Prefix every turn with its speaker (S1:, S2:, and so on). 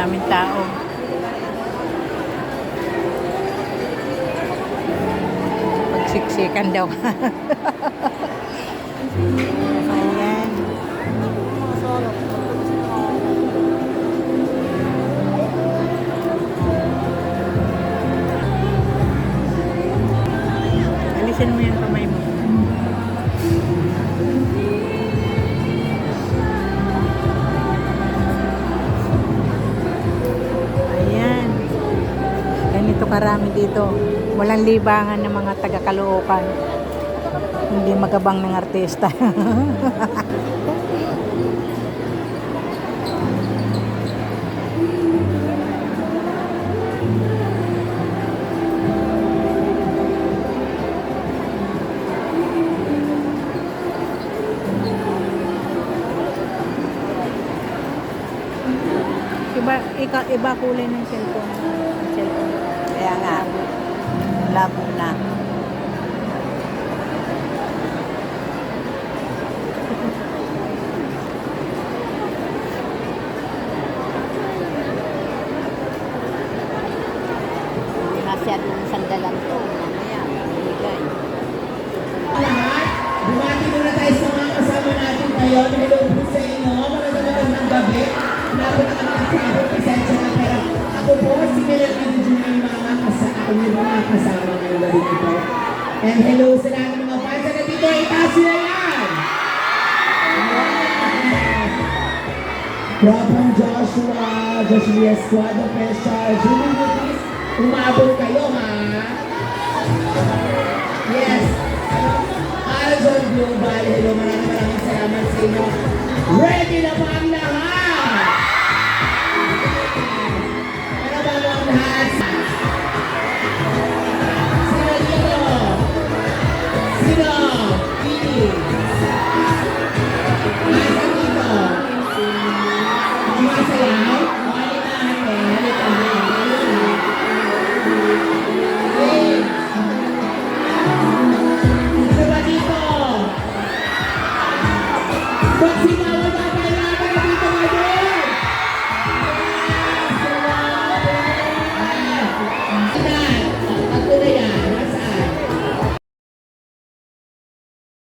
S1: daming tao. Pagsiksikan daw. Ayan. Alisin mo yung kamay mo. Ayan. Ganito karami dito. Walang libangan ng mga taga-Caloocan. Hindi magabang ng artista. Iba kulay ng cellphone.
S2: Kaya nga, labo na. Masyadong sandalan to. Mamaya, bigay.
S3: Lahat, bumati muna tayo sa mga kasama natin ngayon. Hello po sa inyo. Magandang ng gabi. Nabot ang mga kasama. Pasensya na pero ako po si Melanie de Junior, yung mga kasama ngayong gabi ito. And hello sa lahat ng mga fans na dito. Itaas nyo na yan! From Joshua Squad of Pesha, Julie Lutis, umabot kayo ha? Yes! Aljon Global, hello, maraming salamat sa inyo. Ready na ba ang lahat? Ano ba ang lahat? Sino dito? Sino? Pili.